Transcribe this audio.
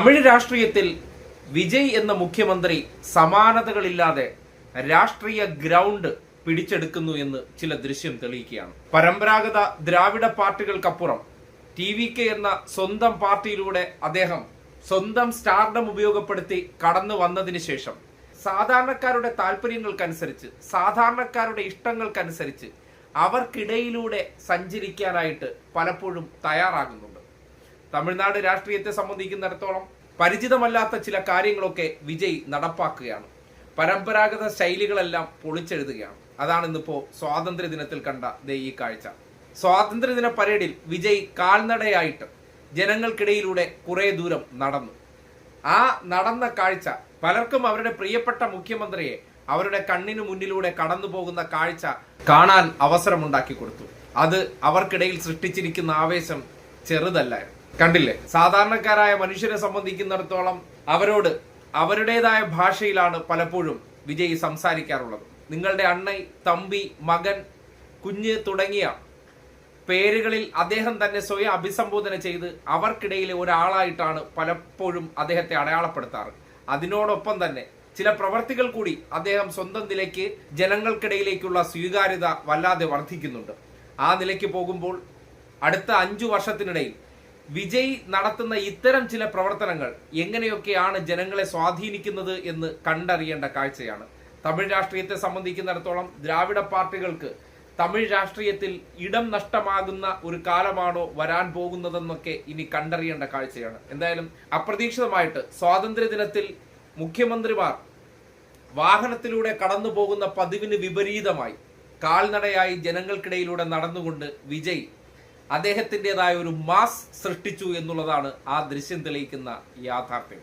തമിഴ് രാഷ്ട്രീയത്തിൽ വിജയ് എന്ന മുഖ്യമന്ത്രി സമാനതകളില്ലാതെ രാഷ്ട്രീയ ഗ്രൗണ്ട് പിടിച്ചെടുക്കുന്നു എന്ന് ചില ദൃശ്യം തെളിയിക്കുകയാണ്. പരമ്പരാഗത ദ്രാവിഡ പാർട്ടികൾക്കപ്പുറം TVK എന്ന സ്വന്തം പാർട്ടിയിലൂടെ അദ്ദേഹം സ്വന്തം സ്റ്റാർഡം ഉപയോഗപ്പെടുത്തി കടന്നു വന്നതിന് ശേഷം സാധാരണക്കാരുടെ താല്പര്യങ്ങൾക്കനുസരിച്ച്, സാധാരണക്കാരുടെ ഇഷ്ടങ്ങൾക്കനുസരിച്ച് അവർക്കിടയിലൂടെ സഞ്ചരിക്കാനായിട്ട് പലപ്പോഴും തയ്യാറാകുന്നുണ്ട്. തമിഴ്നാട് രാഷ്ട്രീയത്തെ സംബന്ധിക്കുന്നിടത്തോളം പരിചിതമല്ലാത്ത ചില കാര്യങ്ങളൊക്കെ വിജയ് നടപ്പാക്കുകയാണ്. പരമ്പരാഗത ശൈലികളെല്ലാം പൊളിച്ചെഴുതുകയാണ്. അതാണ് ഇന്നിപ്പോ സ്വാതന്ത്ര്യ ദിനത്തിൽ കണ്ട ഈ കാഴ്ച. സ്വാതന്ത്ര്യദിന പരേഡിൽ വിജയ് കാൽനടയായിട്ട് ജനങ്ങൾക്കിടയിലൂടെ കുറെ ദൂരം നടന്നു. ആ നടന്ന കാഴ്ച പലർക്കും അവരുടെ പ്രിയപ്പെട്ട മുഖ്യമന്ത്രിയെ അവരുടെ കണ്ണിനു മുന്നിലൂടെ കടന്നു പോകുന്ന കാഴ്ച കാണാൻ അവസരമുണ്ടാക്കി കൊടുത്തു. അത് അവർക്കിടയിൽ സൃഷ്ടിച്ചിരിക്കുന്ന ആവേശം ചെറുതല്ലായിരുന്നു. കണ്ടില്ലേ, സാധാരണക്കാരായ മനുഷ്യരെ സംബന്ധിക്കുന്നിടത്തോളം അവരോട് അവരുടേതായ ഭാഷയിലാണ് പലപ്പോഴും വിജയ് സംസാരിക്കാറുള്ളത്. നിങ്ങളുടെ അണ്ണൈ, തമ്പി, മകൻ, കുഞ്ഞ് തുടങ്ങിയ പേരുകളിൽ അദ്ദേഹം തന്നെ സ്വയം അഭിസംബോധന ചെയ്ത് അവർക്കിടയിലെ ഒരാളായിട്ടാണ് പലപ്പോഴും അദ്ദേഹത്തെ അടയാളപ്പെടുത്താറ്. അതിനോടൊപ്പം തന്നെ ചില പ്രവർത്തികൾ കൂടി അദ്ദേഹം സ്വന്തം നിലയ്ക്ക് ജനങ്ങൾക്കിടയിലേക്കുള്ള സ്വീകാര്യത വല്ലാതെ വർദ്ധിക്കുന്നുണ്ട്. ആ നിലയ്ക്ക് പോകുമ്പോൾ അടുത്ത 5 വർഷത്തിനിടയിൽ വിജയ് നടത്തുന്ന ഇത്തരം ചില പ്രവർത്തനങ്ങൾ എങ്ങനെയൊക്കെയാണ് ജനങ്ങളെ സ്വാധീനിക്കുന്നത് എന്ന് കണ്ടറിയേണ്ട കാഴ്ചയാണ്. തമിഴ് രാഷ്ട്രീയത്തെ സംബന്ധിക്കുന്നിടത്തോളം ദ്രാവിഡ പാർട്ടികൾക്ക് തമിഴ് രാഷ്ട്രീയത്തിൽ ഇടം നഷ്ടമാകുന്ന ഒരു കാലമാണോ വരാൻ പോകുന്നതെന്നൊക്കെ ഇനി കണ്ടറിയേണ്ട കാഴ്ചയാണ്. എന്തായാലും അപ്രതീക്ഷിതമായിട്ട് സ്വാതന്ത്ര്യ ദിനത്തിൽ മുഖ്യമന്ത്രിമാർ വാഹനത്തിലൂടെ കടന്നു പോകുന്ന പതിവിന് വിപരീതമായി കാൽനടയായി ജനങ്ങൾക്കിടയിലൂടെ നടന്നുകൊണ്ട് വിജയ് അദ്ദേഹത്തിൻ്റെതായ ഒരു മാസ് സൃഷ്ടിച്ചു എന്നുള്ളതാണ് ആ ദൃശ്യം തെളിയിക്കുന്ന യാഥാർത്ഥ്യം.